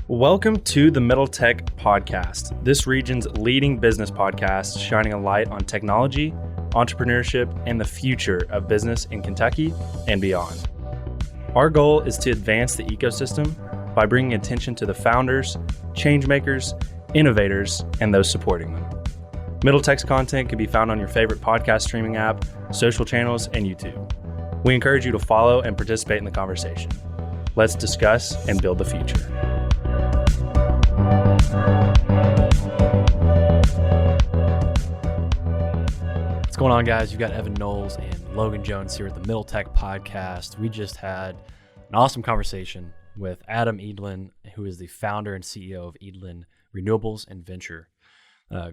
Welcome to the Middle Tech Podcast, this region's leading business podcast shining a light on technology, entrepreneurship, and the future of business in Kentucky and beyond. Our goal is to advance the ecosystem by bringing attention to the founders, changemakers, innovators, and those supporting them. Middle Tech's content can be found on your favorite podcast streaming app, social channels, and YouTube. We encourage you to follow and participate in the conversation. Let's discuss and build the future. What's going on, guys? You've got Evan Knowles and Logan Jones here at the Middle Tech Podcast. We just had an awesome conversation with Adam Edelen, who is the founder and CEO of Edelen Renewables and Venture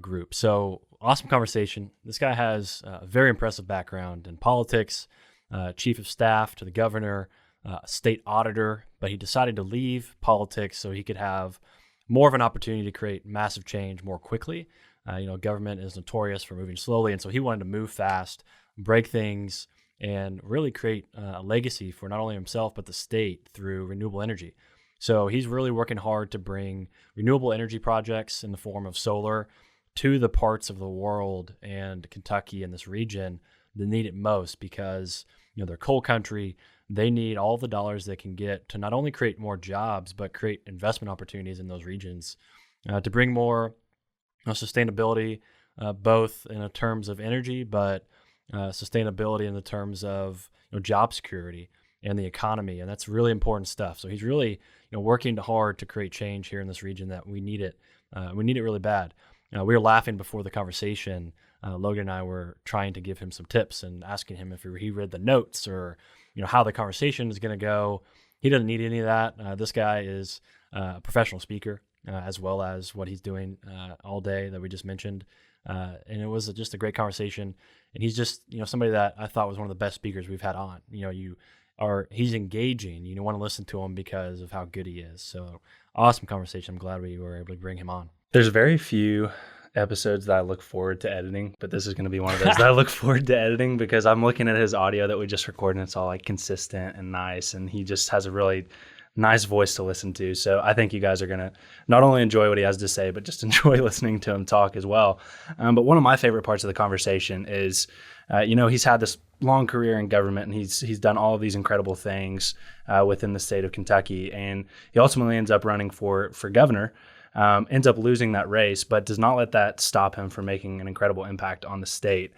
Group. So awesome conversation. This guy has a very impressive background in politics, chief of staff to the governor, state auditor, but he decided to leave politics so he could have more of an opportunity to create massive change more quickly. Government is notorious for moving slowly, and so he wanted to move fast, break things, and really create a legacy for not only himself but the state through renewable energy. So he's really working hard to bring renewable energy projects in the form of solar to the parts of the world and Kentucky and this region that need it most, because they're coal country. They need all the dollars they can get to not only create more jobs but create investment opportunities in those regions to bring more sustainability, both in terms of energy, but sustainability in the terms of job security and the economy, and that's really important stuff. So he's really working hard to create change here in this region that we need it. We need it really bad. We were laughing before the conversation. Logan and I were trying to give him some tips and asking him if he read the notes or how the conversation is going to go. He doesn't need any of that. This guy is a professional speaker. As well as what he's doing all day that we just mentioned. And it was just a great conversation. And he's just, somebody that I thought was one of the best speakers we've had on. He's engaging. You want to listen to him because of how good he is. So awesome conversation. I'm glad we were able to bring him on. There's very few episodes that I look forward to editing, but this is going to be one of those that I look forward to editing because I'm looking at his audio that we just recorded and it's all like consistent and nice. And he just has a really nice voice to listen to. So I think you guys are going to not only enjoy what he has to say, but just enjoy listening to him talk as well. But one of my favorite parts of the conversation is, he's had this long career in government and he's done all of these incredible things within the state of Kentucky. And he ultimately ends up running for governor, ends up losing that race, but does not let that stop him from making an incredible impact on the state.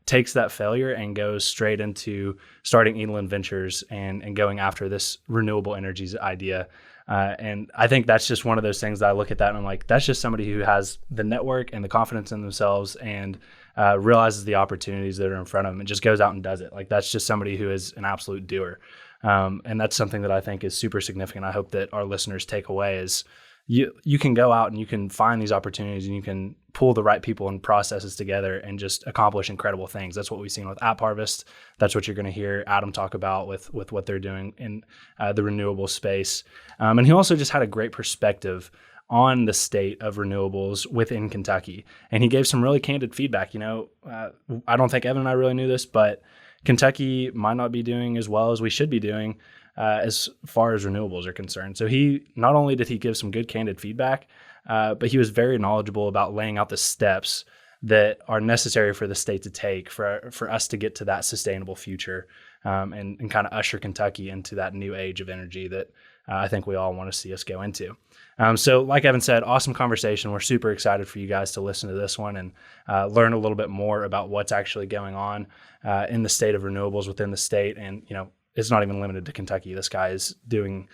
Takes that failure and goes straight into starting Edelen Ventures and going after this renewable energies idea. And I think that's just one of those things that I look at that and I'm like, that's just somebody who has the network and the confidence in themselves and realizes the opportunities that are in front of them and just goes out and does it. Like that's just somebody who is an absolute doer. And that's something that I think is super significant. I hope that our listeners take away is you can go out and you can find these opportunities and you can pull the right people and processes together and just accomplish incredible things. That's what we've seen with App Harvest. That's what you're going to hear Adam talk about with what they're doing in the renewable space. And he also just had a great perspective on the state of renewables within Kentucky. And he gave some really candid feedback. I don't think Evan and I really knew this, but Kentucky might not be doing as well as we should be doing as far as renewables are concerned. So he not only did he give some good candid feedback, but he was very knowledgeable about laying out the steps that are necessary for the state to take for us to get to that sustainable future and kind of usher Kentucky into that new age of energy that I think we all want to see us go into. So like Evan said, awesome conversation. We're super excited for you guys to listen to this one and learn a little bit more about what's actually going on in the state of renewables within the state. And, it's not even limited to Kentucky. This guy is doing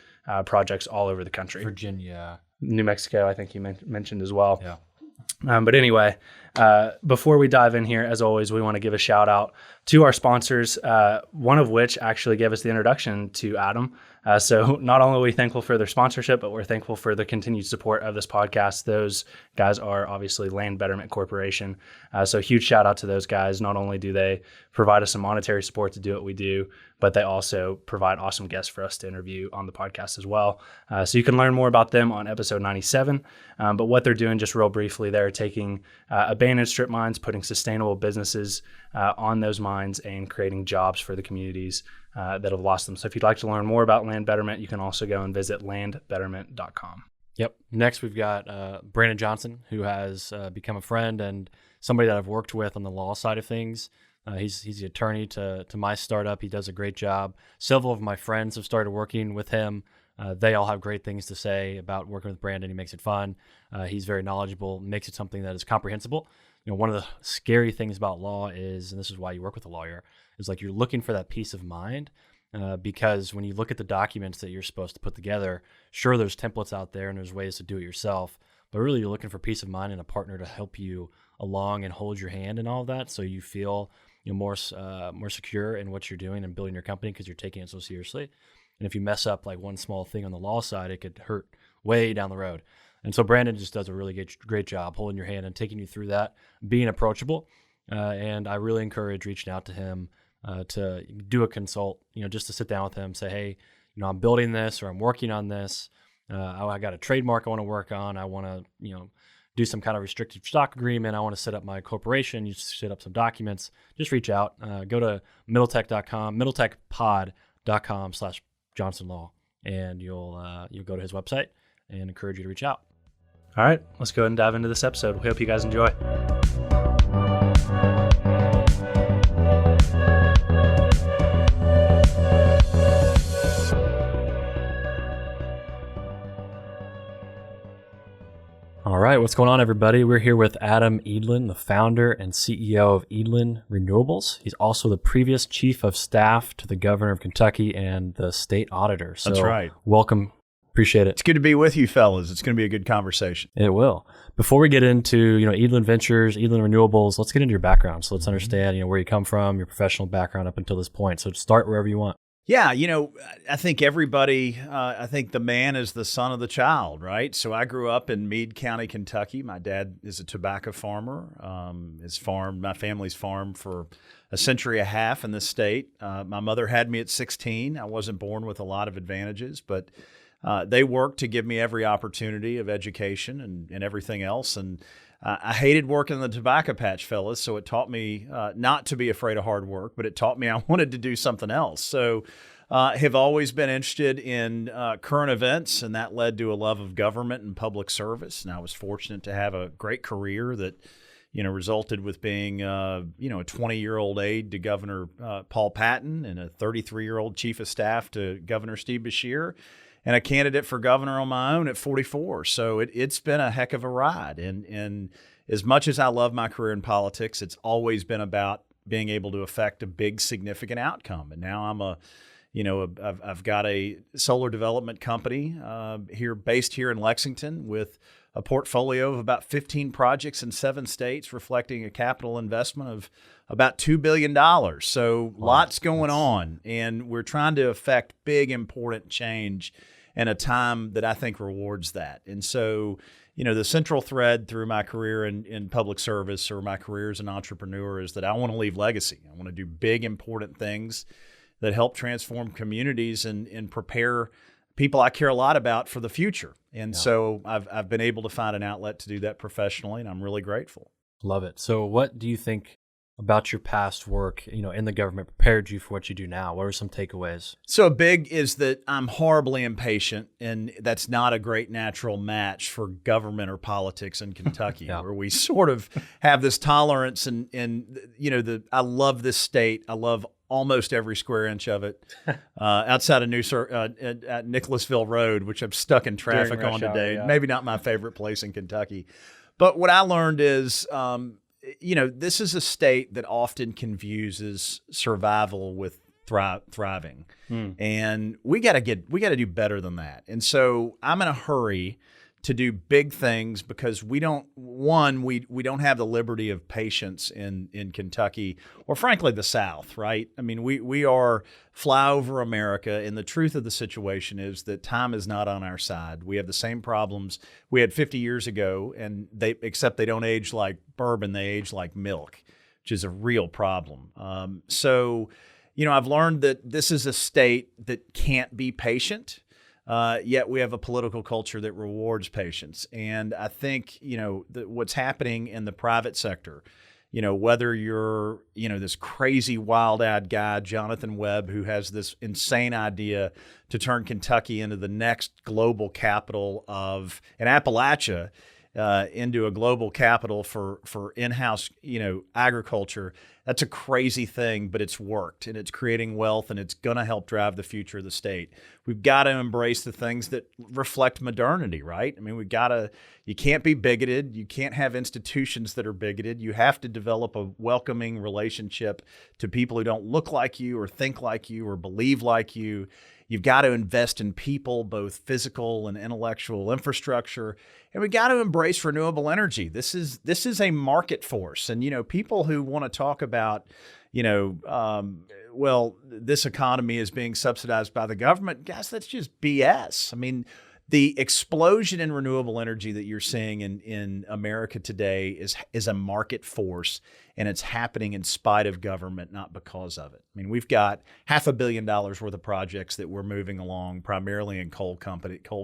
projects all over the country. Virginia. New Mexico, I think he mentioned as well. Yeah. But anyway, before we dive in here, as always, we want to give a shout out to our sponsors, one of which actually gave us the introduction to Adam. So not only are we thankful for their sponsorship, but we're thankful for the continued support of this podcast. Those guys are obviously Land Betterment Corporation. So huge shout out to those guys. Not only do they provide us some monetary support to do what we do, but they also provide awesome guests for us to interview on the podcast as well. So you can learn more about them on episode 97. But what they're doing, just real briefly, they're taking abandoned strip mines, putting sustainable businesses on those mines and creating jobs for the communities that have lost them. So if you'd like to learn more about Land Betterment, you can also go and visit landbetterment.com. Yep. Next, we've got Brandon Johnson, who has become a friend and somebody that I've worked with on the law side of things. He's the attorney to my startup. He does a great job. Several of my friends have started working with him. They all have great things to say about working with Brandon. He makes it fun. He's very knowledgeable, makes it something that is comprehensible. One of the scary things about law is, and this is why you work with a lawyer, is like you're looking for that peace of mind. Because when you look at the documents that you're supposed to put together, sure, there's templates out there and there's ways to do it yourself, but really you're looking for peace of mind and a partner to help you along and hold your hand and all of that, so you feel more secure in what you're doing and building your company because you're taking it so seriously. And if you mess up like one small thing on the law side, it could hurt way down the road. And so Brandon just does a really great job holding your hand and taking you through that, being approachable. And I really encourage reaching out to him to do a consult, just to sit down with him, say, hey, I'm building this or I'm working on this. I got a trademark I want to work on. I want to, do some kind of restricted stock agreement. I want to set up my corporation. You set up some documents. Just reach out. Go to middletech.com, middletechpod.com/Johnson Law, and you'll go to his website and encourage you to reach out. All right, let's go ahead and dive into this episode. We hope you guys enjoy. All right, what's going on, everybody? We're here with Adam Edelen, the founder and CEO of Edelen Renewables. He's also the previous chief of staff to the governor of Kentucky and the state auditor. So that's right. Welcome. Appreciate it. It's good to be with you, fellas. It's going to be a good conversation. It will. Before we get into, Edelen Ventures, Edelen Renewables, let's get into your background. So let's understand, where you come from, your professional background up until this point. So start wherever you want. Yeah, I think everybody, I think the man is the son of the child, right? So I grew up in Meade County, Kentucky. My dad is a tobacco farmer. My family's farmed for a century and a half in this state. My mother had me at 16. I wasn't born with a lot of advantages, but they worked to give me every opportunity of education and everything else. And I hated working in the tobacco patch, fellas, so it taught me not to be afraid of hard work, but it taught me I wanted to do something else. So have always been interested in current events, and that led to a love of government and public service. And I was fortunate to have a great career that, resulted with being, a 20-year-old aide to Governor Paul Patton and a 33-year-old chief of staff to Governor Steve Beshear, and a candidate for governor on my own at 44. So it's been a heck of a ride. And as much as I love my career in politics, it's always been about being able to affect a big, significant outcome. And now I'm I've got a solar development company based here in Lexington with a portfolio of about 15 projects in 7 states, reflecting a capital investment of about $2 billion. So lots going on. And we're trying to affect big, important change in a time that I think rewards that. And so, the central thread through my career in public service or my career as an entrepreneur is that I want to leave legacy. I want to do big, important things that help transform communities and prepare people I care a lot about for the future. And so I've been able to find an outlet to do that professionally, and I'm really grateful. Love it. So what do you think about your past work, in the government prepared you for what you do now? What are some takeaways? So big is that I'm horribly impatient, and that's not a great natural match for government or politics in Kentucky, where we sort of have this tolerance and I love this state. I love almost every square inch of it. Outside of at Nicholasville Road, which I'm stuck in traffic on today. Maybe not my favorite place in Kentucky. But what I learned is this is a state that often confuses survival with thriving. And we got to do better than that. And so I'm in a hurry to do big things because we don't have the liberty of patience in Kentucky or frankly the South, right? I mean, we are flyover America, and the truth of the situation is that time is not on our side. We have the same problems we had 50 years ago, and except they don't age like bourbon, they age like milk, which is a real problem. So I've learned that this is a state that can't be patient. Yet we have a political culture that rewards patience. And I think, what's happening in the private sector, whether you're, this crazy wild-eyed guy, Jonathan Webb, who has this insane idea to turn Kentucky into the next global capital in Appalachia, into a global capital for in-house, agriculture. That's a crazy thing, but it's worked, and it's creating wealth, and it's going to help drive the future of the state. We've got to embrace the things that reflect modernity, right? I mean, you can't be bigoted. You can't have institutions that are bigoted. You have to develop a welcoming relationship to people who don't look like you or think like you or believe like you. You've got to invest in people, both physical and intellectual infrastructure, and we got to embrace renewable energy. This is a market force, and people who want to talk about, this economy is being subsidized by the government, guys, that's just BS. I mean, the explosion in renewable energy that you're seeing in America today is a market force, and it's happening in spite of government, not because of it. I mean, we've got $500 million worth of projects that we're moving along, primarily in coal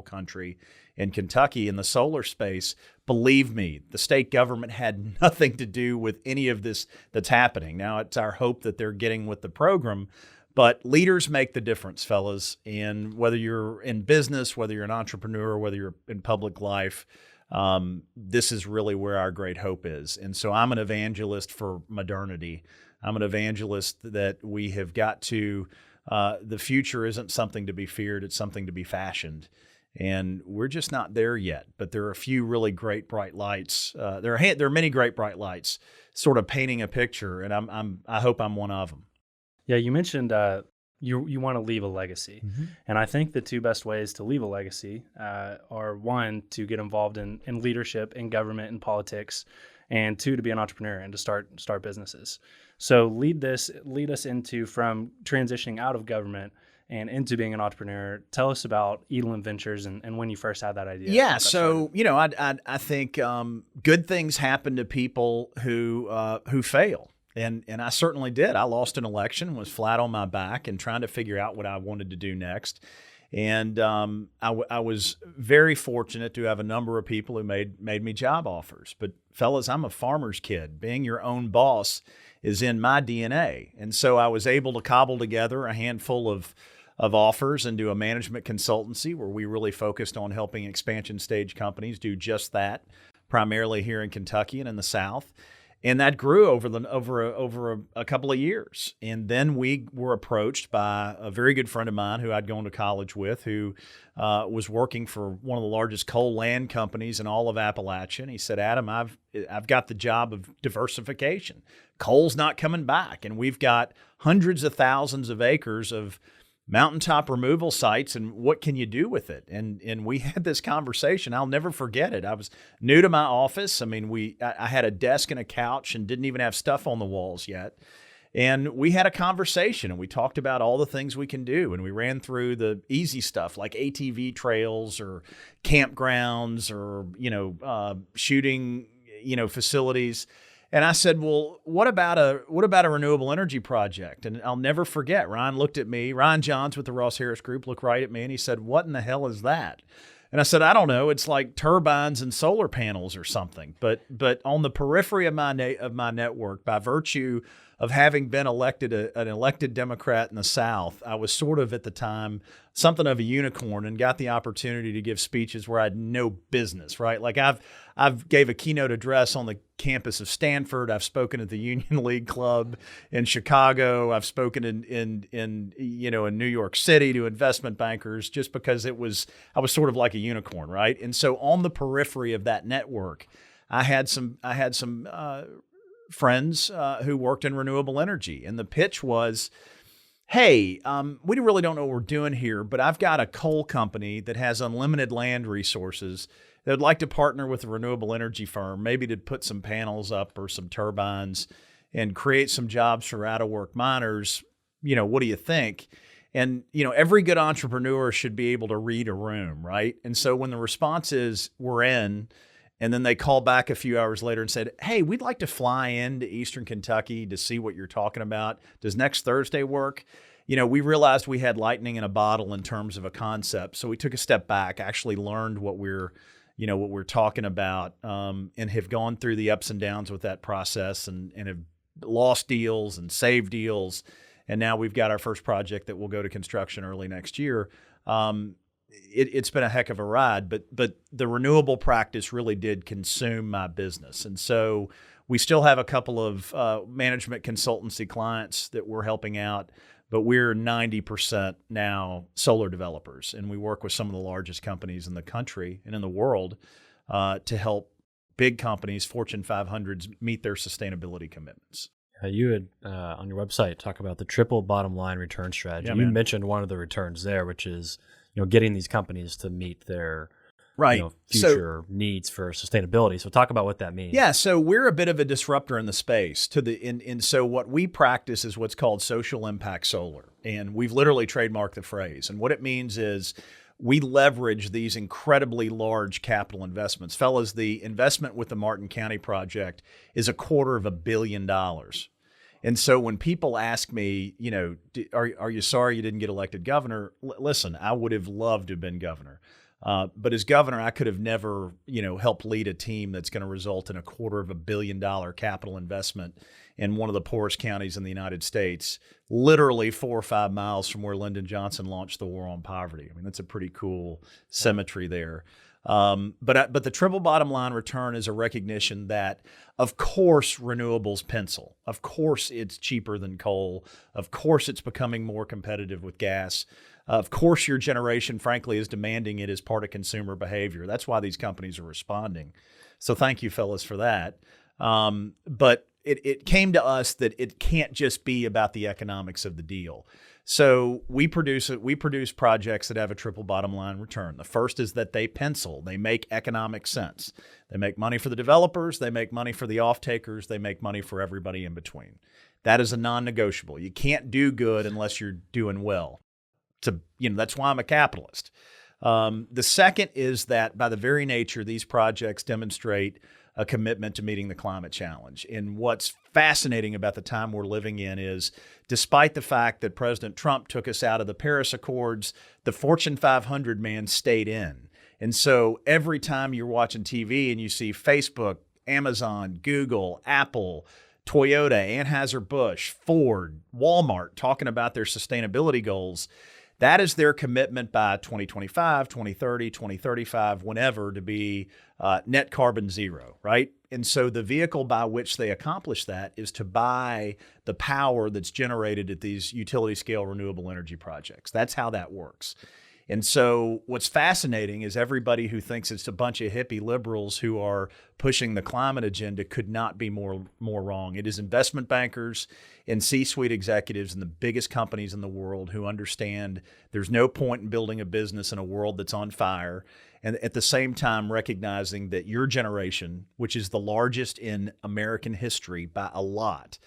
country in Kentucky. In the solar space, believe me, the state government had nothing to do with any of this that's happening. Now, it's our hope that they're getting with the program. But leaders make the difference, fellas. And whether you're in business, whether you're an entrepreneur, whether you're in public life, this is really where our great hope is. And so I'm an evangelist for modernity. I'm an evangelist that we have got to, the future isn't something to be feared, it's something to be fashioned. And we're just not there yet. But there are a few really great bright lights. There are many great bright lights sort of painting a picture, and I hope I'm one of them. Yeah, you mentioned you want to leave a legacy. Mm-hmm. And I think the two best ways to leave a legacy are, one, to get involved in leadership, in government, and politics, and two, to be an entrepreneur and to start businesses. So lead us into from transitioning out of government and into being an entrepreneur. Tell us about Edelen Ventures and when you first had that idea. Yeah, so I think good things happen to people who fail. And I certainly did. I lost an election, was flat on my back and trying to figure out what I wanted to do next. And I was very fortunate to have a number of people who made me job offers. But fellas, I'm a farmer's kid. Being your own boss is in my DNA. And so I was able to cobble together a handful of offers and do a management consultancy where we really focused on helping expansion stage companies do just that, primarily here in Kentucky and in the South. And that grew over a couple of years. And then we were approached by a very good friend of mine who I'd gone to college with, who was working for one of the largest coal land companies in all of Appalachia. And he said, Adam, I've got the job of diversification. Coal's not coming back. And we've got hundreds of thousands of acres of mountaintop removal sites, and what can you do with it? And we had this conversation. I'll never forget it. I was new to my office. I mean, I had a desk and a couch and didn't even have stuff on the walls yet. And we had a conversation, and we talked about all the things we can do. And we ran through the easy stuff like ATV trails or campgrounds or, shooting, facilities. And I said, well, what about a renewable energy project? And I'll never forget, Ryan looked at me, Ryan Johns with the Ross Harris Group looked right at me, and he said, what in the hell is that? And I said, I don't know. It's like turbines and solar panels or something. But on the periphery of my network, by virtue of having been an elected Democrat in the South, I was sort of at the time something of a unicorn and got the opportunity to give speeches where I had no business, right? Like I've gave a keynote address on the campus of Stanford. I've spoken at the Union League Club in Chicago. I've spoken in New York City to investment bankers just because I was sort of like a unicorn, right? And so on the periphery of that network, I had some friends who worked in renewable energy. And the pitch was, hey, we really don't know what we're doing here, but I've got a coal company that has unlimited land resources that would like to partner with a renewable energy firm, maybe to put some panels up or some turbines and create some jobs for out-of-work miners. What do you think? And, every good entrepreneur should be able to read a room, right? And so when the response is, we're in, and then they called back a few hours later and said, hey, we'd like to fly into Eastern Kentucky to see what you're talking about. Does next Thursday work? We realized we had lightning in a bottle in terms of a concept. So we took a step back, actually learned what we're what we're talking about, and have gone through the ups and downs with that process and have lost deals and saved deals. And now we've got our first project that will go to construction early next year. It's been a heck of a ride, but the renewable practice really did consume my business. And so we still have a couple of management consultancy clients that we're helping out, but we're 90% now solar developers. And we work with some of the largest companies in the country and in the world to help big companies, Fortune 500s, meet their sustainability commitments. You had on your website talk about the triple bottom line return strategy. Yeah, you man. mentioned one of the returns there, which is getting these companies to meet their Right. future needs for sustainability. So talk about what that means. Yeah, so we're a bit of a disruptor in the space. So what we practice is what's called social impact solar, and we've literally trademarked the phrase. And what it means is we leverage these incredibly large capital investments. Fellas, the investment with the Martin County project is $250 million. And so when people ask me, are you sorry you didn't get elected governor? Listen, I would have loved to have been governor. But as governor, I could have never, helped lead a team that's going to result in $250 million capital investment in one of the poorest counties in the United States, literally 4 or 5 miles from where Lyndon Johnson launched the war on poverty. I mean, that's a pretty cool symmetry there. But the triple bottom line return is a recognition that, of course, renewables pencil. Of course, it's cheaper than coal. Of course, it's becoming more competitive with gas. Of course, your generation, frankly, is demanding it as part of consumer behavior. That's why these companies are responding. So thank you, fellas, for that. But it came to us that it can't just be about the economics of the deal. So we produce projects that have a triple bottom line return. The first is that they pencil. They make economic sense. They make money for the developers. They make money for the off-takers. They make money for everybody in between. That is a non-negotiable. You can't do good unless you're doing well. That's why I'm a capitalist. The second is that by the very nature, these projects demonstrate a commitment to meeting the climate challenge. And what's fascinating about the time we're living in is, despite the fact that President Trump took us out of the Paris Accords, the Fortune 500 man stayed in. And so every time you're watching TV and you see Facebook, Amazon, Google, Apple, Toyota, Anheuser-Busch, Ford, Walmart talking about their sustainability goals, that is their commitment by 2025, 2030, 2035, whenever, to be net carbon zero, right? And so the vehicle by which they accomplish that is to buy the power that's generated at these utility scale renewable energy projects. That's how that works. And so what's fascinating is everybody who thinks it's a bunch of hippie liberals who are pushing the climate agenda could not be more wrong. It is investment bankers and C-suite executives in the biggest companies in the world who understand there's no point in building a business in a world that's on fire, and at the same time recognizing that your generation, which is the largest in American history by a lot,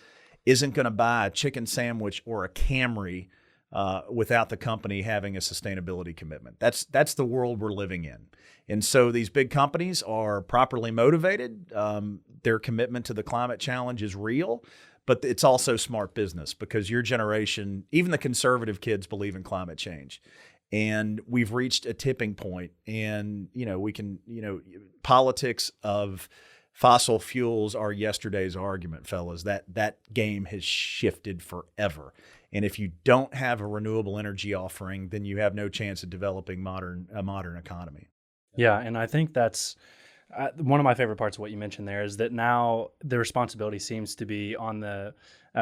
isn't going to buy a chicken sandwich or a Camry without the company having a sustainability commitment. That's the world we're living in. And so these big companies are properly motivated. Their commitment to the climate challenge is real, but it's also smart business, because your generation, even the conservative kids, believe in climate change. And we've reached a tipping point, and politics of fossil fuels are yesterday's argument, fellas. That game has shifted forever. And if you don't have a renewable energy offering, then you have no chance of developing a modern economy. Yeah, and I think that's one of my favorite parts of what you mentioned there, is that now the responsibility seems to be on the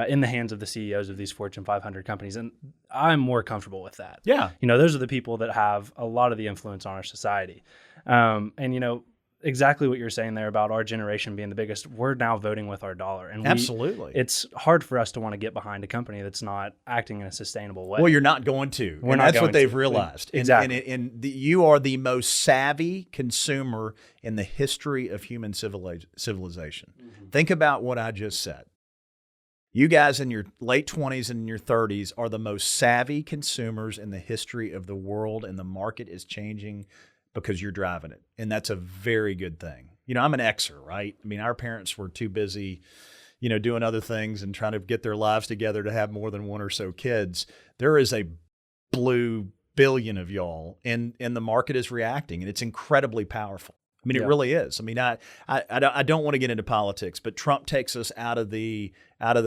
in the hands of the CEOs of these Fortune 500 companies, and I'm more comfortable with that. Yeah, those are the people that have a lot of the influence on our society, and exactly what you're saying there about our generation being the biggest. We're now voting with our dollar, and absolutely. It's hard for us to want to get behind a company that's not acting in a sustainable way. Well, you're not going to. That's what they've realized. Exactly. And you are the most savvy consumer in the history of human civilization. Mm-hmm. Think about what I just said. You guys in your late 20s and in your 30s are the most savvy consumers in the history of the world, and the market is changing because you're driving it. And that's a very good thing. I'm an Xer, right? I mean, our parents were too busy, doing other things and trying to get their lives together to have more than one or so kids. There is a blue billion of y'all, and the market is reacting, and it's incredibly powerful. I mean, it really is. I mean, I don't want to get into politics, but Trump takes us out of the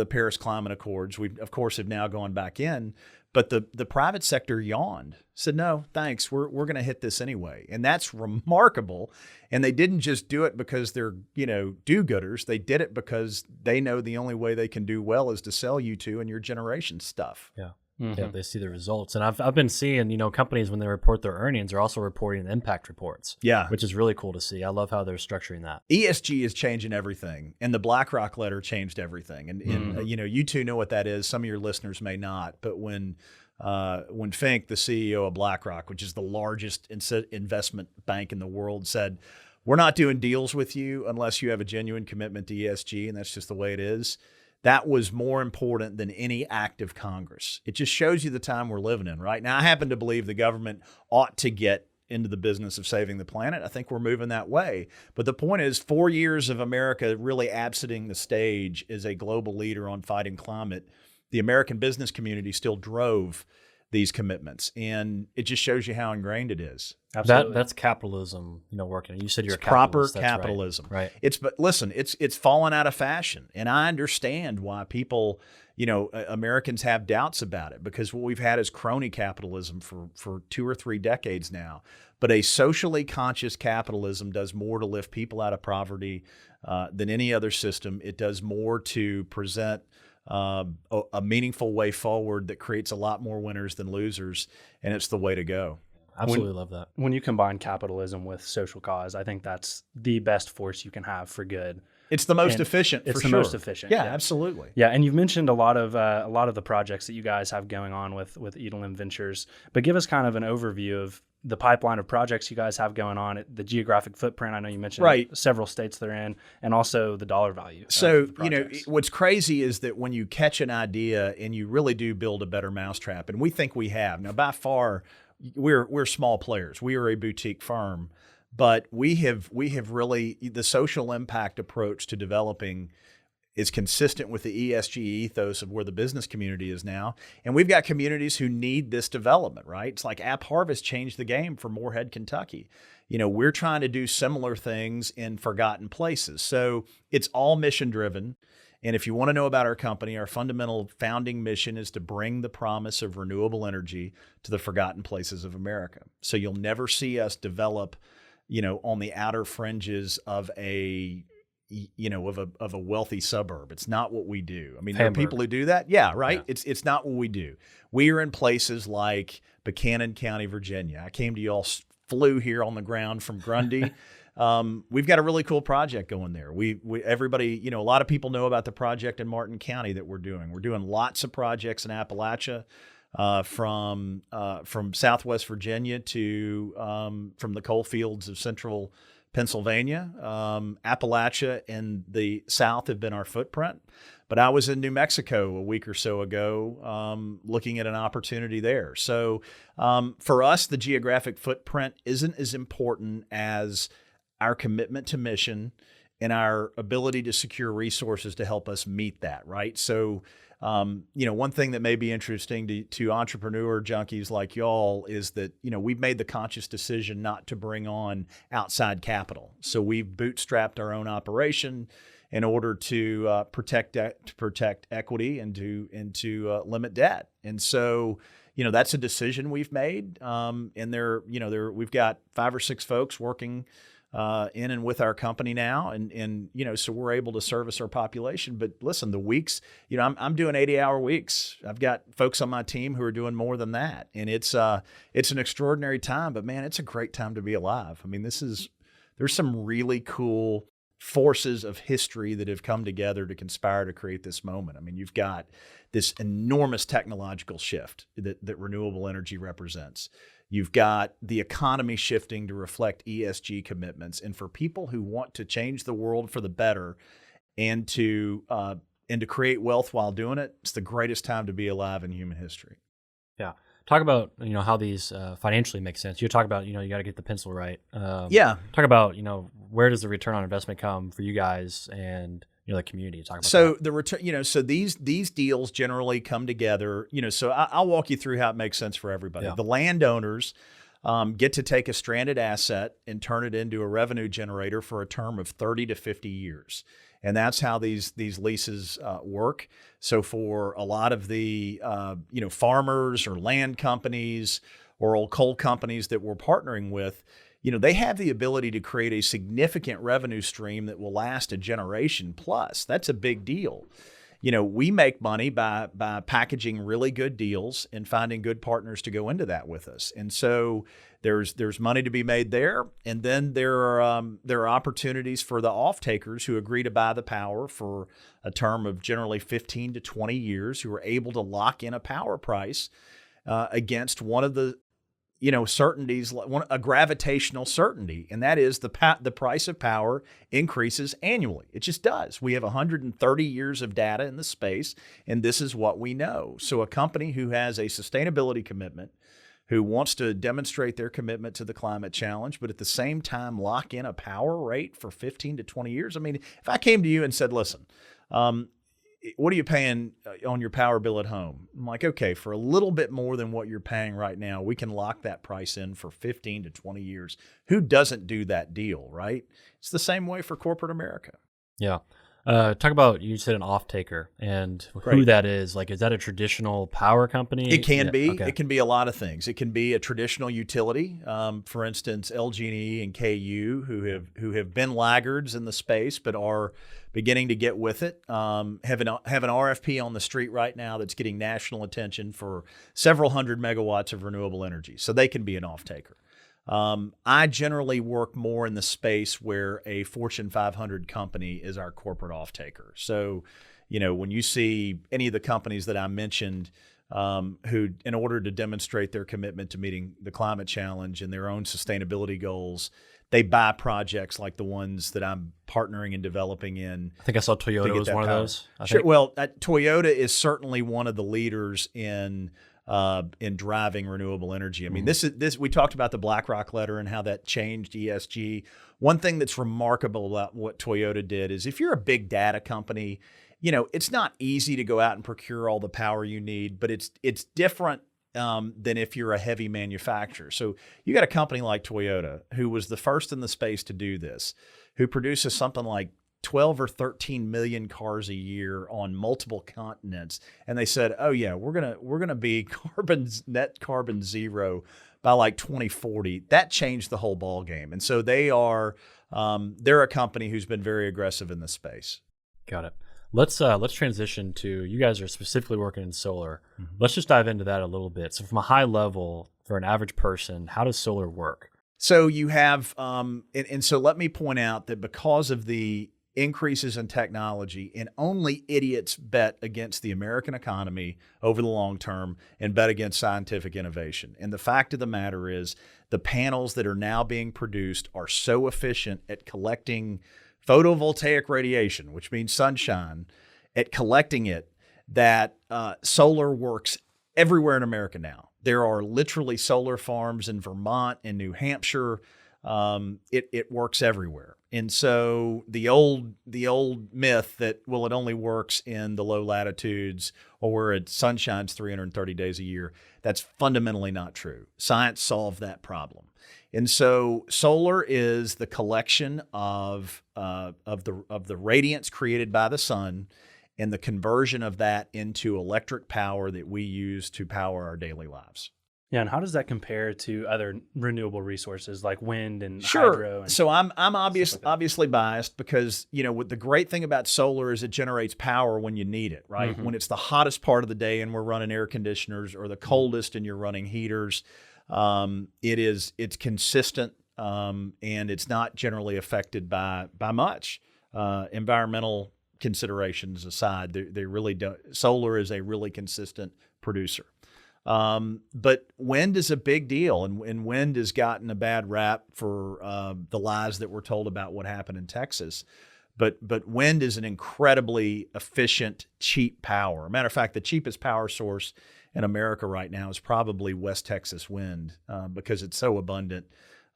Paris Climate Accords. We, of course, have now gone back in, but the private sector yawned, said, no, thanks. We're going to hit this anyway. And that's remarkable. And they didn't just do it because they're, do-gooders. They did it because they know the only way they can do well is to sell you to and your generation stuff. Yeah. Mm-hmm. Yeah, they see the results. And I've been seeing, companies when they report their earnings are also reporting impact reports. Yeah. Which is really cool to see. I love how they're structuring that. ESG is changing everything. And the BlackRock letter changed everything. And you two know what that is. Some of your listeners may not. But when Fink, the CEO of BlackRock, which is the largest investment bank in the world, said, we're not doing deals with you unless you have a genuine commitment to ESG, and that's just the way it is. That was more important than any act of Congress. It just shows you the time we're living in, right? Now, I happen to believe the government ought to get into the business of saving the planet. I think we're moving that way. But the point is, 4 years of America really absenting the stage as a global leader on fighting climate, the American business community still drove these commitments. And it just shows you how ingrained it is. Absolutely. That's capitalism, working. You said you're it's proper capitalist. That's capitalism. Right. But listen, it's fallen out of fashion. And I understand why people, Americans have doubts about it, because what we've had is crony capitalism for 2 or 3 decades now. But a socially conscious capitalism does more to lift people out of poverty than any other system. It does more to present a meaningful way forward that creates a lot more winners than losers, and it's the way to go. Absolutely love that. When you combine capitalism with social cause, I think that's the best force you can have for good. It's the most efficient. It's the most efficient. Yeah, absolutely. Yeah, and you've mentioned a lot of the projects that you guys have going on with Edelen Ventures, but give us kind of an overview of the pipeline of projects you guys have going on, the geographic footprint. I know you mentioned several states they're in, and also the dollar value. So, what's crazy is that when you catch an idea and you really do build a better mousetrap, and we think we have. Now, by far, we're small players. We are a boutique firm, but we have really, the social impact approach to developing is consistent with the ESG ethos of where the business community is now. And we've got communities who need this development, right? It's like App Harvest changed the game for Morehead, Kentucky. We're trying to do similar things in forgotten places. So it's all mission driven. And if you want to know about our company, our fundamental founding mission is to bring the promise of renewable energy to the forgotten places of America. So you'll never see us develop, on the outer fringes of a wealthy suburb. It's not what we do. I mean, there are people who do that. Yeah, right. Yeah. It's not what we do. We are in places like Buchanan County, Virginia. I came to y'all, flew here on the ground from Grundy. We've got a really cool project going there. We everybody, a lot of people know about the project in Martin County that we're doing. We're doing lots of projects in Appalachia, from Southwest Virginia to from the coal fields of central Pennsylvania. Appalachia and the South have been our footprint. But I was in New Mexico a week or so ago looking at an opportunity there. So for us, the geographic footprint isn't as important as our commitment to mission and our ability to secure resources to help us meet that, right? So, one thing that may be interesting to entrepreneur junkies like y'all is that, we've made the conscious decision not to bring on outside capital. So we've bootstrapped our own operation in order to protect equity and to limit debt. And so, that's a decision we've made. And we've got 5 or 6 folks working in and with our company now. And so we're able to service our population. But listen, the weeks, I'm doing 80-hour weeks. I've got folks on my team who are doing more than that. And it's an extraordinary time, but man, it's a great time to be alive. I mean, there's some really cool forces of history that have come together to conspire to create this moment. I mean, you've got this enormous technological shift that renewable energy represents. You've got the economy shifting to reflect ESG commitments. And for people who want to change the world for the better and to create wealth while doing it, it's the greatest time to be alive in human history. Yeah. Talk about, how these financially make sense. You talk about, you got to get the pencil right. Yeah. Talk about, where does the return on investment come for you guys and, the community? Talk about so that. The return, so these deals generally come together, so I'll walk you through how it makes sense for everybody. Yeah. The landowners get to take a stranded asset and turn it into a revenue generator for a term of 30 to 50 years. And that's how these leases work. So for a lot of the farmers or land companies or old coal companies that we're partnering with, they have the ability to create a significant revenue stream that will last a generation plus. That's a big deal. We make money by packaging really good deals and finding good partners to go into that with us. And so there's money to be made there. And then there are opportunities for the off-takers who agree to buy the power for a term of generally 15 to 20 years, who are able to lock in a power price against one of the certainties, a gravitational certainty, and that is the price of power increases annually. It just does. We have 130 years of data in the space, and this is what we know. So a company who has a sustainability commitment, who wants to demonstrate their commitment to the climate challenge, but at the same time lock in a power rate for 15 to 20 years. I mean, if I came to you and said, listen, what are you paying on your power bill at home? I'm like, okay, for a little bit more than what you're paying right now, we can lock that price in for 15 to 20 years. Who doesn't do that deal, right? It's the same way for corporate America. Yeah. Talk about, you said an off-taker and who that is. Like, is that a traditional power company? It can be. Okay. It can be a lot of things. It can be a traditional utility. For instance, LG&E and KU, who have been laggards in the space but are beginning to get with it. Have an RFP on the street right now that's getting national attention for several hundred megawatts of renewable energy. So they can be an off-taker. I generally work more in the space where a Fortune 500 company is our corporate off-taker. So, when you see any of the companies that I mentioned, who, in order to demonstrate their commitment to meeting the climate challenge and their own sustainability goals, they buy projects like the ones that I'm partnering and developing in. I think I saw Toyota was one of those. Sure. Well, Toyota is certainly one of the leaders in driving renewable energy. I mean, this we talked about the BlackRock letter and how that changed ESG. One thing that's remarkable about what Toyota did is, if you're a big data company, it's not easy to go out and procure all the power you need, but it's different than if you're a heavy manufacturer. So you got a company like Toyota, who was the first in the space to do this, who produces something like 12 or 13 million cars a year on multiple continents. And they said, oh yeah, we're going to be net carbon zero by like 2040. That changed the whole ball game. And so they're a company who's been very aggressive in this space. Got it. Let's transition to, you guys are specifically working in solar. Mm-hmm. Let's just dive into that a little bit. So from a high level, for an average person, how does solar work? So you have, and so let me point out that because of the increases in technology, and only idiots bet against the American economy over the long term and bet against scientific innovation. And the fact of the matter is, the panels that are now being produced are so efficient at collecting photovoltaic radiation, which means sunshine, at collecting it, that solar works everywhere in America now. There are literally solar farms in Vermont and New Hampshire. It works everywhere. And so the old myth that, well, it only works in the low latitudes or where sun shines 330 days a year, that's fundamentally not true. Science solved that problem. And so solar is the collection of the radiance created by the sun and the conversion of that into electric power that we use to power our daily lives. Yeah, and how does that compare to other renewable resources like wind and hydro? And so I'm obviously biased because, what the great thing about solar is it generates power when you need it, right? Mm-hmm. When it's the hottest part of the day and we're running air conditioners, or the coldest and you're running heaters, it's consistent, and it's not generally affected by much. Environmental considerations aside, they really don't. Solar is a really consistent producer. But wind is a big deal, and wind has gotten a bad rap for the lies that were told about what happened in Texas. But wind is an incredibly efficient, cheap power. Matter of fact, the cheapest power source in America right now is probably West Texas wind, because it's so abundant.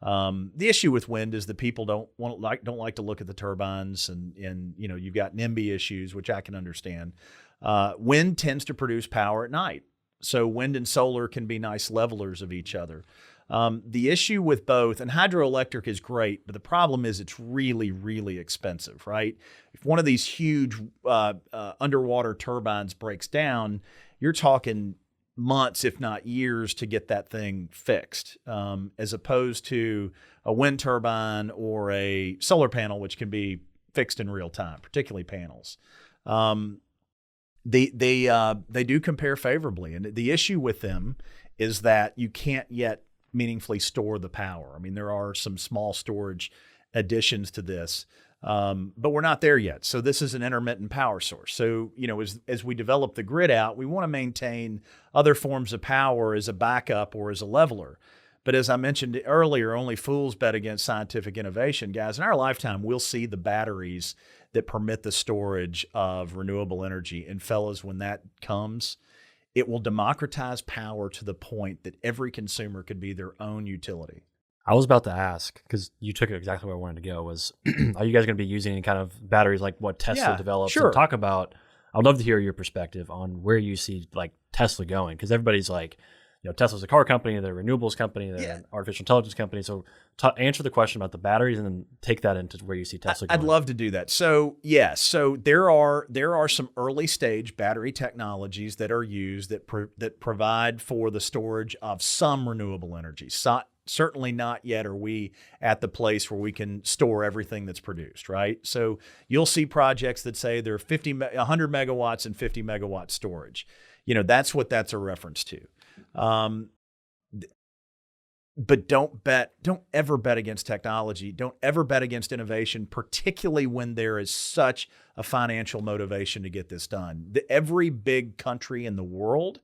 The issue with wind is that people don't like to look at the turbines, and you've got NIMBY issues, which I can understand. Wind tends to produce power at night. So wind and solar can be nice levelers of each other. The issue with both, and hydroelectric is great, but the problem is it's really, really expensive, right? If one of these huge underwater turbines breaks down, you're talking months, if not years, to get that thing fixed, as opposed to a wind turbine or a solar panel, which can be fixed in real time, particularly panels. They do compare favorably, and the issue with them is that you can't yet meaningfully store the power. I mean, there are some small storage additions to this, but we're not there yet. So this is an intermittent power source. So, as we develop the grid out, we want to maintain other forms of power as a backup or as a leveler. But as I mentioned earlier, only fools bet against scientific innovation. Guys, in our lifetime, we'll see the batteries that permit the storage of renewable energy. And fellas, when that comes, it will democratize power to the point that every consumer could be their own utility. I was about to ask, because you took it exactly where I wanted to go, was are you guys going to be using any kind of batteries like what Tesla develops? Sure. And talk about, I'd love to hear your perspective on where you see like Tesla going, because everybody's like, Tesla's a car company, they're a renewables company, they're an artificial intelligence company. So answer the question about the batteries and then take that into where you see Tesla going. I'd love to do that. So yes, so there are some early stage battery technologies that are used that provide for the storage of some renewable energy. Certainly not yet are we at the place where we can store everything that's produced, right? So you'll see projects that say they're 100 megawatts and 50 megawatt storage. That's what that's a reference to. But don't ever bet against technology. Don't ever bet against innovation, particularly when there is such a financial motivation to get this done. Every big country in the world,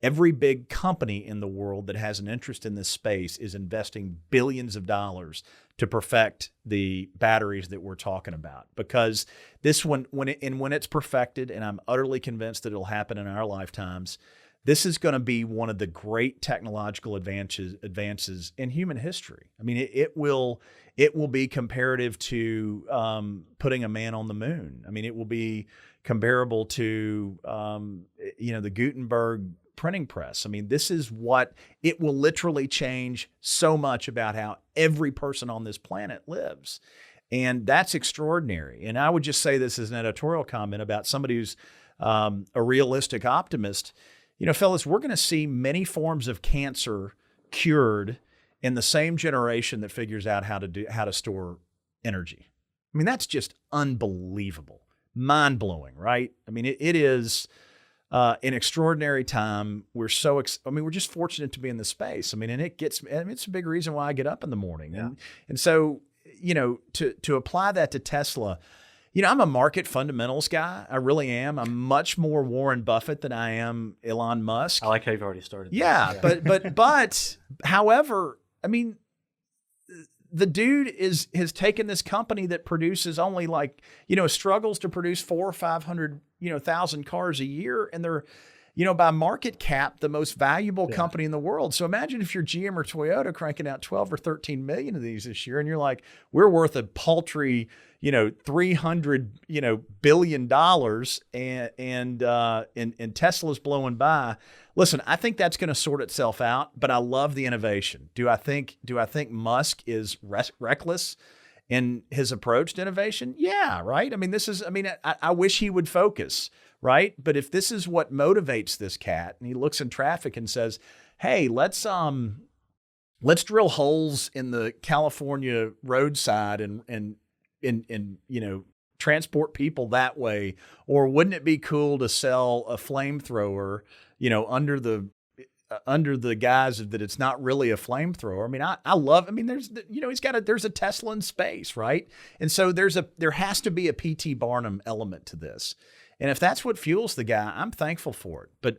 every big company in the world that has an interest in this space is investing billions of dollars to perfect the batteries that we're talking about. Because this one, when it's perfected, and I'm utterly convinced that it'll happen in our lifetimes, this is going to be one of the great technological advances in human history. I mean, it will be comparative to putting a man on the moon. I mean, it will be comparable to the Gutenberg printing press. I mean, this is what it will literally change so much about how every person on this planet lives. And that's extraordinary. And I would just say this as an editorial comment about somebody who's a realistic optimist. Fellas, we're going to see many forms of cancer cured in the same generation that figures out how to store energy. I mean, that's just unbelievable, mind-blowing, right? I mean, it is an extraordinary time. We're we're just fortunate to be in this space. I mean, and it's a big reason why I get up in the morning. Yeah. And so, to apply that to Tesla, I'm a market fundamentals guy. I really am. I'm much more Warren Buffett than I am Elon Musk. I like how you've already started. Yeah. But however, I mean, the dude has taken this company that produces only struggles to produce 400 or 500, 1,000 cars a year. And they're, by market cap, the most valuable company in the world. So imagine if you're GM or Toyota cranking out 12 or 13 million of these this year, and you're like, we're worth a paltry, $300, billion, and Tesla's blowing by. Listen, I think that's going to sort itself out, but I love the innovation. Do I think Musk is reckless in his approach to innovation? Yeah, right. I mean, I wish he would focus, right? But if this is what motivates this cat, and he looks in traffic and says, "Hey, let's drill holes in the California roadside and transport people that way," or wouldn't it be cool to sell a flamethrower, under the guise of that it's not really a flamethrower? I mean, I love. I mean, there's there's a Tesla in space, right? And so there has to be a P.T. Barnum element to this. And if that's what fuels the guy, I'm thankful for it. But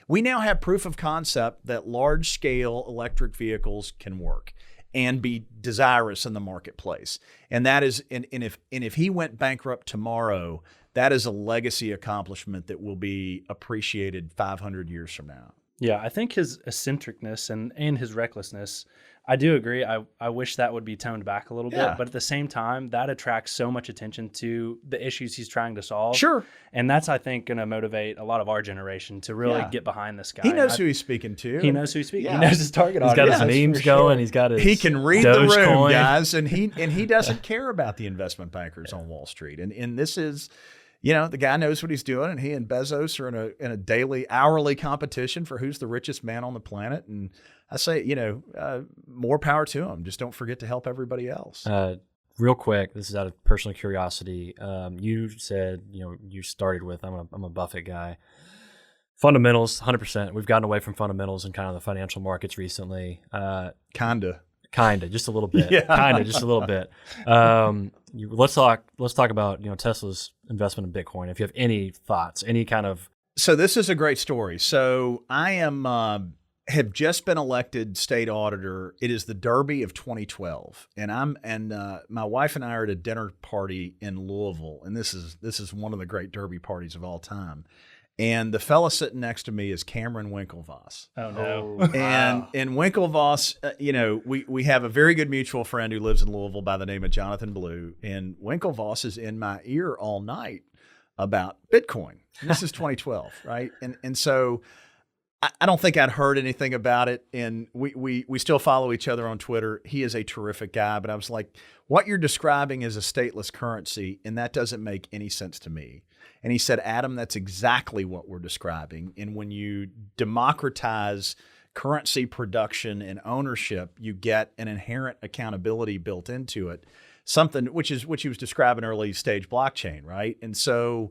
we now have proof of concept that large scale electric vehicles can work and be desirous in the marketplace. And that is, and if he went bankrupt tomorrow, that is a legacy accomplishment that will be appreciated 500 years from now. Yeah, I think his eccentricness and his recklessness, I do agree. I wish that would be toned back a little Yeah. bit, but at the same time, that attracts so much attention to the issues he's trying to solve. Sure. And that's, I think, going to motivate a lot of our generation to really Yeah. get behind this guy. He knows who he's speaking to. He knows who he's speaking. Yeah. He knows his target He's audience. got his memes for sure. going. He's got his He can read the room, Dogecoin. guys, and he doesn't care about the investment bankers on Wall Street. And this is, the guy knows what he's doing, and he and Bezos are in a daily, hourly competition for who's the richest man on the planet. And I say, more power to him. Just don't forget to help everybody else. Real quick, this is out of personal curiosity. You said, you started with, I'm a Buffett guy. Fundamentals, 100%. We've gotten away from fundamentals in kind of the financial markets recently. Kinda, just a little bit. Yeah. Kinda, just a little bit. Let's talk about Tesla's investment in Bitcoin. If you have any thoughts, any kind of. So this is a great story. So I have just been elected state auditor. It is the Derby of 2012, and my wife and I are at a dinner party in Louisville, and this is one of the great Derby parties of all time. And the fella sitting next to me is Cameron Winklevoss. Oh, no. And Winklevoss, we have a very good mutual friend who lives in Louisville by the name of Jonathan Blue. And Winklevoss is in my ear all night about Bitcoin. And this is 2012, right? And so I don't think I'd heard anything about it. And we still follow each other on Twitter. He is a terrific guy. But I was like, what you're describing is a stateless currency, and that doesn't make any sense to me. And he said, Adam, that's exactly what we're describing. And when you democratize currency production and ownership, you get an inherent accountability built into it, something which he was describing early stage blockchain, right? And so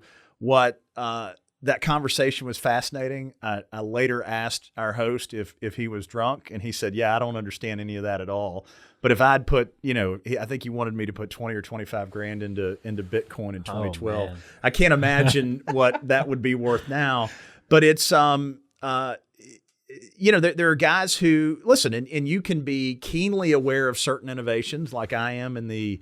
that conversation was fascinating. I later asked our host if he was drunk, and he said, yeah, I don't understand any of that at all. But if I'd put, I think he wanted me to put 20 or 25 grand into Bitcoin in 2012. man. I can't imagine what that would be worth now. But it's, there are guys who listen, and you can be keenly aware of certain innovations, like I am in the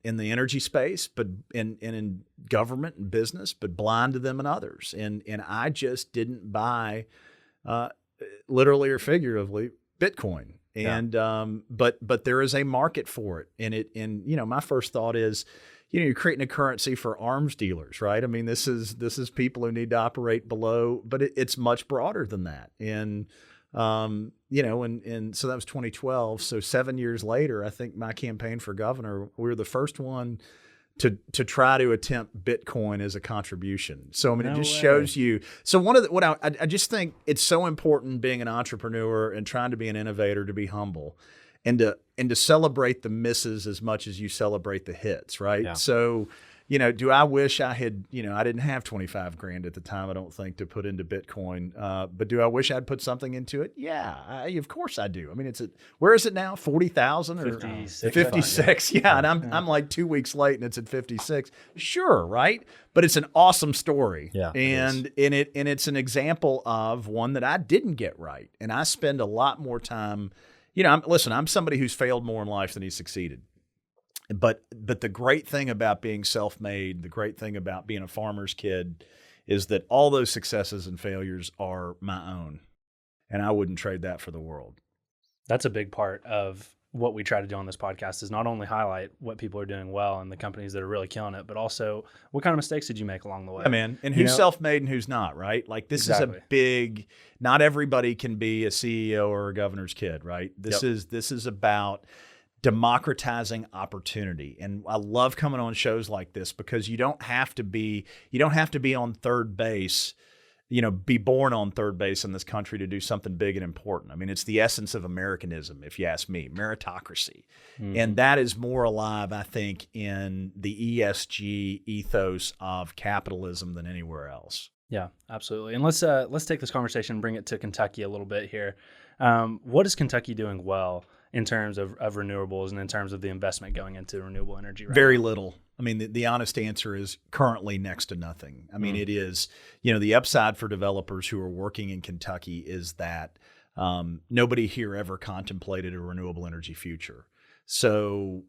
energy space, but in government and business, but blind to them and others. And I just didn't buy, literally or figuratively, Bitcoin. And but there is a market for it, and my first thought is, you're creating a currency for arms dealers, right? I mean, this is people who need to operate below, but it's much broader than that. And and so that was 2012. So 7 years later, I think my campaign for governor, we were the first one to try to attempt Bitcoin as a contribution. So, I mean, it just shows you. So I just think it's so important being an entrepreneur and trying to be an innovator, to be humble and to celebrate the misses as much as you celebrate the hits, right? Yeah. So, do I wish I had, I didn't have 25 grand at the time, I don't think, to put into Bitcoin. But do I wish I'd put something into it? Yeah, of course I do. I mean, where is it now? 40,000 or 56. 56. Yeah. And I'm like 2 weeks late and it's at 56. Sure. Right. But it's an awesome story. Yeah, and it's an example of one that I didn't get right. And I spend a lot more time, I'm somebody who's failed more in life than he succeeded. But the great thing about being self-made, the great thing about being a farmer's kid, is that all those successes and failures are my own, and I wouldn't trade that for the world. That's a big part of what we try to do on this podcast, is not only highlight what people are doing well and the companies that are really killing it, but also what kind of mistakes did you make along the way? Yeah, man. And who's self-made and who's not, right? Like this is a big, not everybody can be a CEO or a governor's kid, right? This is about democratizing opportunity. And I love coming on shows like this because you don't have to be on third base, be born on third base in this country to do something big and important. I mean, it's the essence of Americanism, if you ask me, meritocracy. Mm-hmm. And that is more alive, I think, in the ESG ethos of capitalism than anywhere else. Yeah, absolutely. And let's take this conversation and bring it to Kentucky a little bit here. What is Kentucky doing well in terms of renewables and in terms of the investment going into renewable energy right Very now? little. I mean, the honest answer is currently next to nothing. I mean, it is, the upside for developers who are working in Kentucky is that nobody here ever contemplated a renewable energy future. So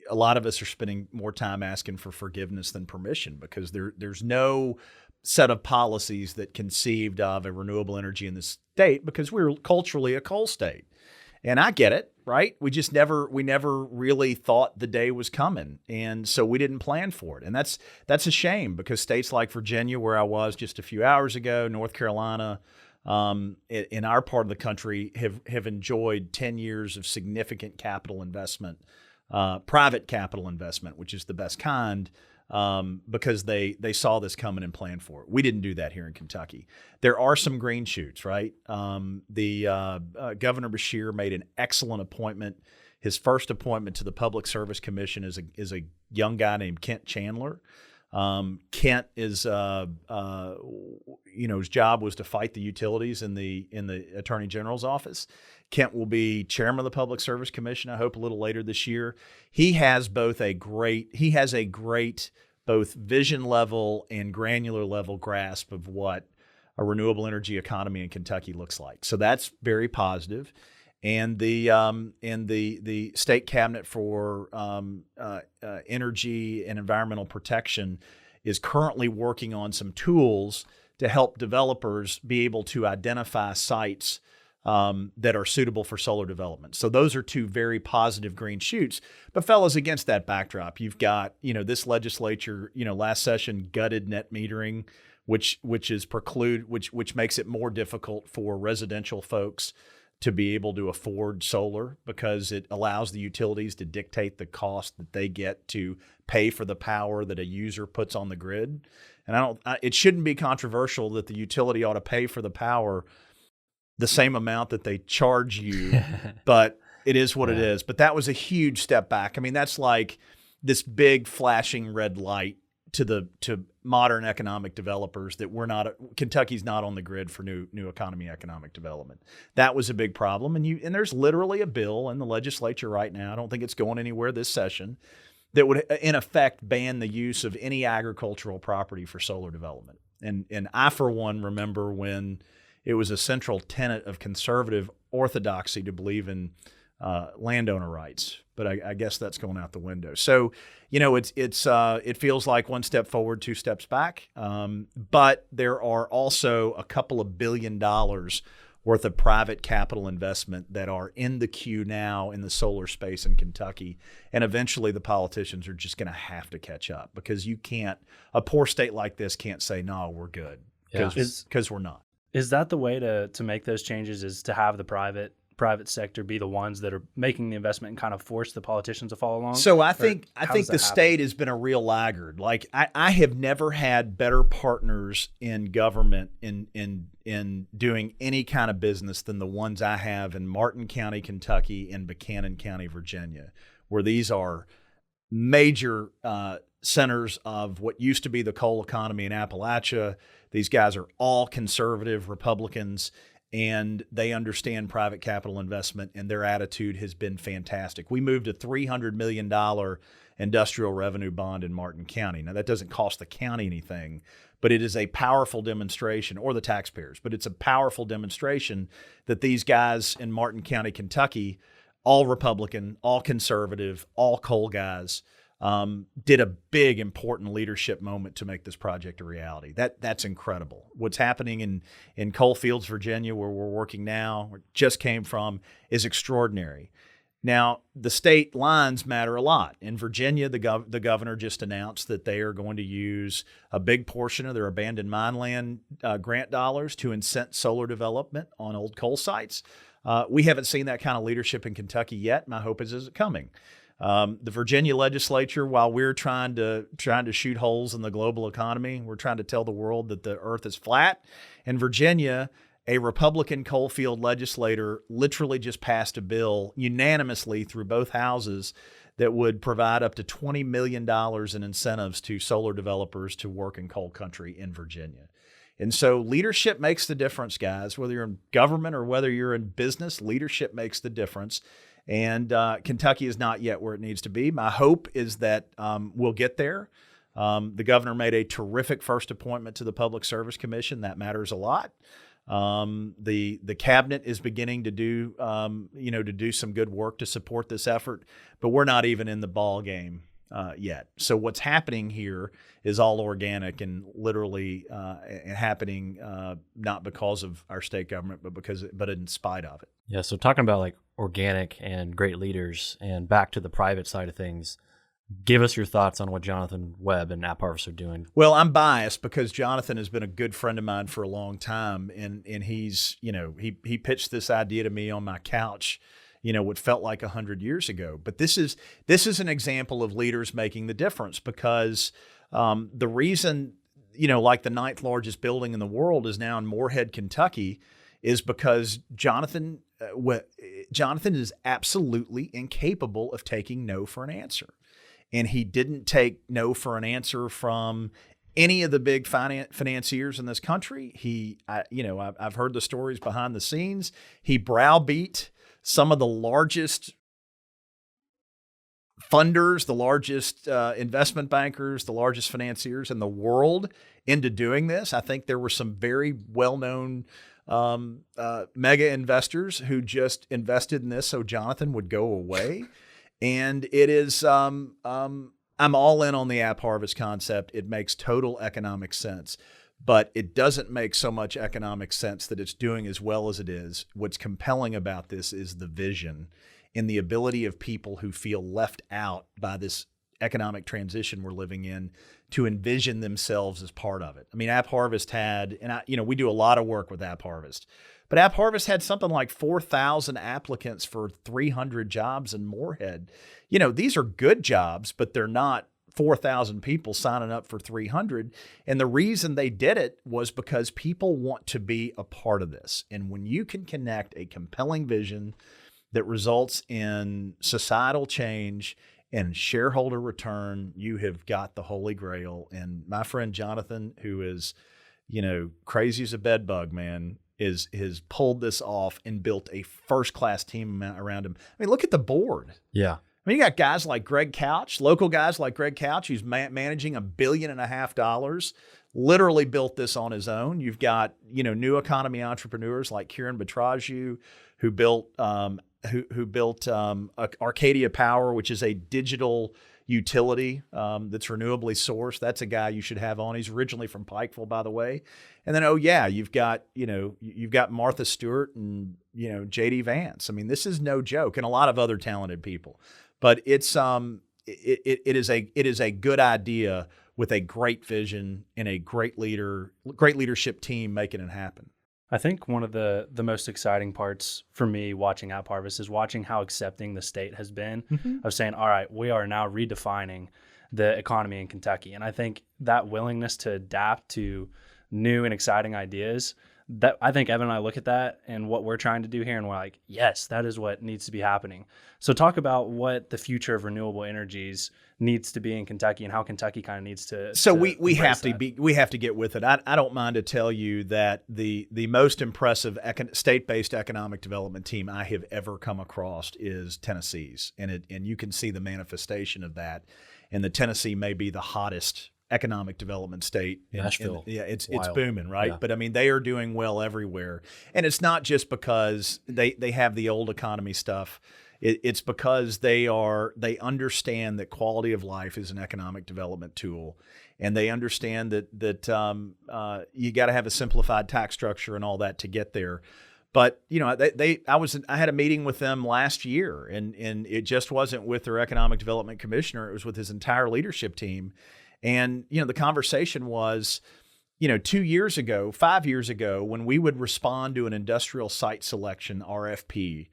a lot of us are spending more time asking for forgiveness than permission because there's no set of policies that conceived of a renewable energy in the state because we're culturally a coal state. And I get it, right? We never really thought the day was coming. And so we didn't plan for it. And that's a shame because states like Virginia, where I was just a few hours ago, North Carolina, in our part of the country have enjoyed 10 years of significant capital investment, private capital investment, which is the best kind, because they saw this coming and planned for it. We didn't do that here in Kentucky. There are some green shoots, right? The Governor Beshear made an excellent appointment. His first appointment to the Public Service Commission is a young guy named Kent Chandler. Kent is, his job was to fight the utilities in the Attorney General's office. Kent will be chairman of the Public Service Commission, I hope, a little later this year. He has a great both vision level and granular level grasp of what a renewable energy economy in Kentucky looks like. So that's very positive. And the state cabinet for energy and environmental protection is currently working on some tools to help developers be able to identify sites that are suitable for solar development. So those are two very positive green shoots. But fellas, against that backdrop, you've got, this legislature, last session gutted net metering, which makes it more difficult for residential folks to be able to afford solar because it allows the utilities to dictate the cost that they get to pay for the power that a user puts on the grid. And it shouldn't be controversial that the utility ought to pay for the power the same amount that they charge you, but it is what it is. But that was a huge step back. I mean, that's like this big flashing red light to modern economic developers that Kentucky's not on the grid for new economy economic development. That was a big problem. And there's literally a bill in the legislature right now, I don't think it's going anywhere this session, that would in effect ban the use of any agricultural property for solar development. And I, for one, remember when it was a central tenet of conservative orthodoxy to believe in landowner rights, but I guess that's going out the window. So, it feels like one step forward, two steps back. But there are also a couple of $1 billion worth of private capital investment that are in the queue now in the solar space in Kentucky. And eventually the politicians are just going to have to catch up because a poor state like this can't say, no, we're good, because we're not. Is that the way to make those changes, is to have the private sector be the ones that are making the investment and kind of force the politicians to follow along? So I think the state has been a real laggard. Like I have never had better partners in government in doing any kind of business than the ones I have in Martin County, Kentucky, and Buchanan County, Virginia, where these are major centers of what used to be the coal economy in Appalachia. These guys are all conservative Republicans, and they understand private capital investment, and their attitude has been fantastic. We moved a $300 million industrial revenue bond in Martin County. Now, that doesn't cost the county anything, but it is a powerful demonstration, or the taxpayers, but it's a powerful demonstration that these guys in Martin County, Kentucky, all Republican, all conservative, all coal guys, did a big, important leadership moment to make this project a reality. That's incredible. What's happening in Coalfields, Virginia, where we're working now, or just came from, is extraordinary. Now, the state lines matter a lot. In Virginia, the governor just announced that they are going to use a big portion of their abandoned mine land grant dollars to incent solar development on old coal sites. We haven't seen that kind of leadership in Kentucky yet. My hope is it coming. The Virginia legislature, while we're trying to shoot holes in the global economy, we're trying to tell the world that the earth is flat. In Virginia, a Republican coalfield legislator literally just passed a bill unanimously through both houses that would provide up to $20 million in incentives to solar developers to work in coal country in Virginia. And so leadership makes the difference, guys. Whether you're in government or whether you're in business, leadership makes the difference. And Kentucky is not yet where it needs to be. My hope is that we'll get there. The governor made a terrific first appointment to the Public Service Commission. That matters a lot. The cabinet is beginning to do some good work to support this effort, but we're not even in the ball game yet. So what's happening here is all organic and literally happening not because of our state government, but in spite of it. Yeah. So talking about like organic and great leaders, and back to the private side of things, give us your thoughts on what Jonathan Webb and App Harvest are doing. Well, I'm biased because Jonathan has been a good friend of mine for a long time, and he's, he pitched this idea to me on my couch, what felt like 100 years ago. But this is an example of leaders making the difference, because the reason, like the 9th largest building in the world is now in Moorhead, Kentucky, is because Jonathan is absolutely incapable of taking no for an answer. And he didn't take no for an answer from any of the big financiers in this country. I've heard the stories behind the scenes. He browbeat some of the largest funders, the largest investment bankers, the largest financiers in the world into doing this. I think there were some very well-known mega investors who just invested in this so Jonathan would go away. And it is, I'm all in on the App Harvest concept. It makes total economic sense, but it doesn't make so much economic sense that it's doing as well as it is. What's compelling about this is the vision and the ability of people who feel left out by this economic transition we're living in to envision themselves as part of it. I mean, App Harvest had, and we do a lot of work with App Harvest, but App Harvest had something like 4,000 applicants for 300 jobs in Moorhead. These are good jobs, but they're not 4,000 people signing up for 300. And the reason they did it was because people want to be a part of this. And when you can connect a compelling vision that results in societal change and shareholder return, you have got the holy grail. And my friend Jonathan, who is, crazy as a bed bug, man, has pulled this off and built a first-class team around him. I mean, look at the board. Yeah. I mean, you got guys like Greg Couch, local guys like Greg Couch, who's managing $1.5 billion, literally built this on his own. You've got, new economy entrepreneurs like Kiran Batraju, who built Arcadia Power, which is a digital utility that's renewably sourced. That's a guy you should have on. He's originally from Pikeville, by the way. And then, you've got Martha Stewart and, J.D. Vance. I mean, this is no joke, and a lot of other talented people. But it's it is a good idea with a great vision and a great leadership team making it happen. I think one of the most exciting parts for me watching App Harvest is watching how accepting the state has been of saying, all right, we are now redefining the economy in Kentucky. And I think that willingness to adapt to new and exciting ideas, that I think Evan and I look at that and what we're trying to do here, and we're like, yes, that is what needs to be happening. So talk about what the future of renewable energies needs to be in Kentucky and how Kentucky kind of needs to. So we have to get with it. I don't mind to tell you that the most impressive state-based economic development team I have ever come across is Tennessee's, and you can see the manifestation of that. And the Tennessee may be the hottest economic development state. Nashville. It's booming, right? Yeah. But I mean, they are doing well everywhere. And it's not just because they have the old economy stuff. It's because they understand that quality of life is an economic development tool. And they understand that you got to have a simplified tax structure and all that to get there. But I had a meeting with them last year, and it just wasn't with their economic development commissioner. It was with his entire leadership team. And, the conversation was, 5 years ago, when we would respond to an industrial site selection RFP,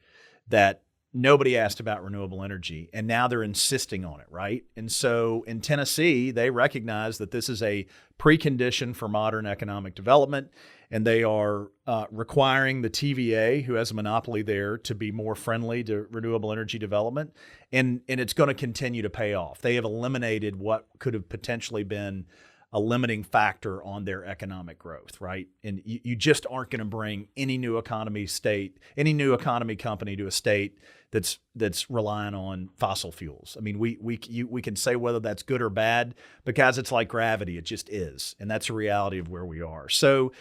that nobody asked about renewable energy, and now they're insisting on it, right? And so in Tennessee, they recognize that this is a precondition for modern economic development, and they are requiring the TVA, who has a monopoly there, to be more friendly to renewable energy development, and it's going to continue to pay off. They have eliminated what could have potentially been a limiting factor on their economic growth, right? And you just aren't going to bring any new economy company to a state that's relying on fossil fuels. I mean, we can say whether that's good or bad, because it's like gravity. It just is, and that's a reality of where we are. So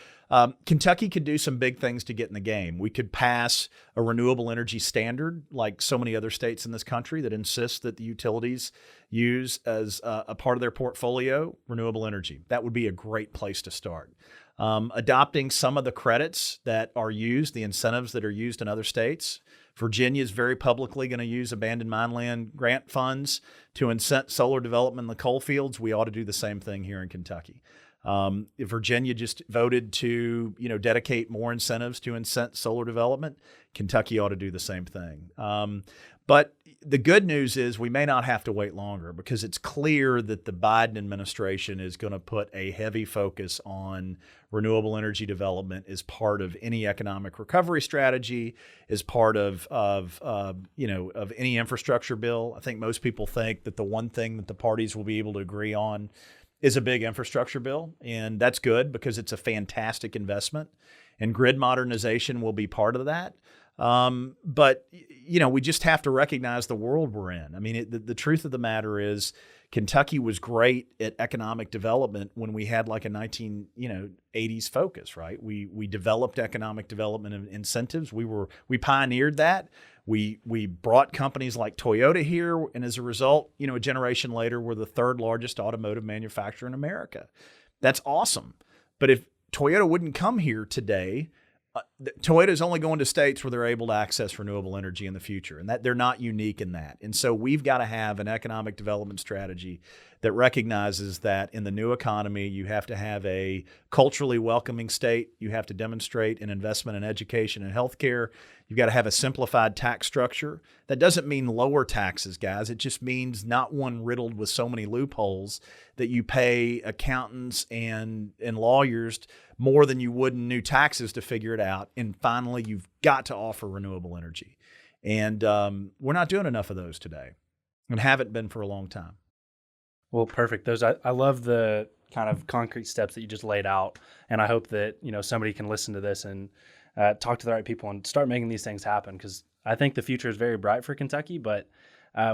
Kentucky could do some big things to get in the game. We could pass a renewable energy standard like so many other states in this country that insists that the utilities use as a part of their portfolio renewable energy. That would be a great place to start. Adopting some of the credits that are used, the incentives that are used in other states. Virginia is very publicly going to use abandoned mine land grant funds to incent solar development in the coal fields. We ought to do the same thing here in Kentucky. If Virginia just voted to, dedicate more incentives to incent solar development, Kentucky ought to do the same thing. But the good news is we may not have to wait longer because it's clear that the Biden administration is going to put a heavy focus on renewable energy development as part of any economic recovery strategy, as part of any infrastructure bill. I think most people think that the one thing that the parties will be able to agree on is a big infrastructure bill, and that's good because it's a fantastic investment, and grid modernization will be part of that. But we just have to recognize the world we're in. I mean, the truth of the matter is Kentucky was great at economic development when we had like a 1980s focus, right? We developed economic development incentives. We pioneered that. We brought companies like Toyota here, and as a result, a generation later, we're the third largest automotive manufacturer in America. That's awesome. But if Toyota wouldn't come here today, Toyota is only going to states where they're able to access renewable energy in the future, and that they're not unique in that. And so we've got to have an economic development strategy that recognizes that in the new economy, you have to have a culturally welcoming state. You have to demonstrate an investment in education and healthcare. You've got to have a simplified tax structure. That doesn't mean lower taxes, guys. It just means not one riddled with so many loopholes that you pay accountants and lawyers more than you would in new taxes to figure it out. And finally, you've got to offer renewable energy. And we're not doing enough of those today and haven't been for a long time. Well, perfect. I love the kind of concrete steps that you just laid out. And I hope that, somebody can listen to this and talk to the right people and start making these things happen, because I think the future is very bright for Kentucky, but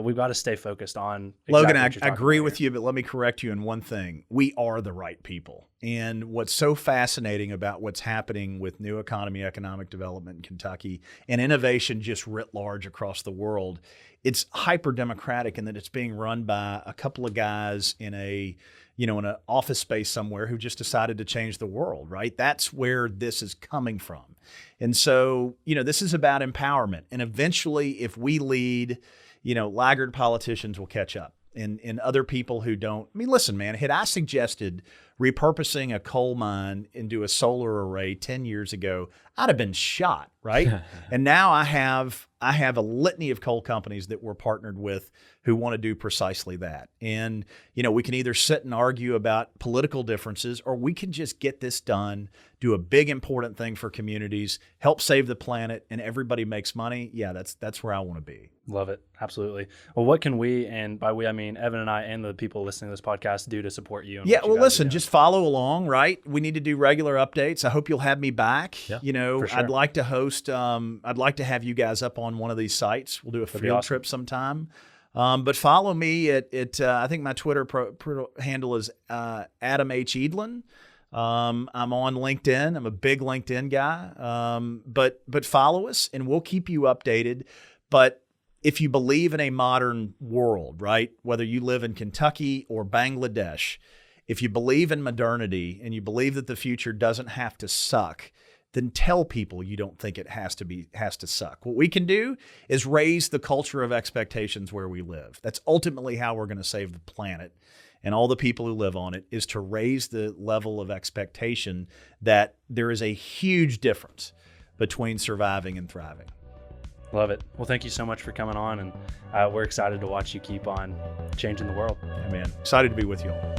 we've got to stay focused on Logan, I agree with you, but let me correct you in one thing. We are the right people. And what's so fascinating about what's happening with new economy, economic development in Kentucky, and innovation just writ large across the world, it's hyper democratic in that it's being run by a couple of guys in an office space somewhere who just decided to change the world, right? That's where this is coming from. And so, this is about empowerment. And eventually, if we lead, laggard politicians will catch up. And other people who don't. I mean, listen, man, had I suggested repurposing a coal mine into a solar array 10 years ago, I'd have been shot, right? And now I have a litany of coal companies that we're partnered with who want to do precisely that. And, we can either sit and argue about political differences, or we can just get this done, do a big, important thing for communities, help save the planet, and everybody makes money. Yeah, that's where I want to be. Love it. Absolutely. Well, what can we, and by we, I mean Evan and I and the people listening to this podcast, do to support you? Yeah, well, listen, just follow along, right? We need to do regular updates. I hope you'll have me back. Yeah, for sure. I'd like to host, I'd like to have you guys up on one of these sites. We'll do a field trip sometime. But follow me at I think my Twitter handle is Adam H. Edelen. I'm on LinkedIn. I'm a big LinkedIn guy. But follow us and we'll keep you updated. But if you believe in a modern world, right, whether you live in Kentucky or Bangladesh, if you believe in modernity and you believe that the future doesn't have to suck, then tell people you don't think it has to suck. What we can do is raise the culture of expectations where we live. That's ultimately how we're going to save the planet and all the people who live on it, is to raise the level of expectation that there is a huge difference between surviving and thriving. Love it. Well, thank you so much for coming on, and we're excited to watch you keep on changing the world. Yeah, man. Excited to be with you all.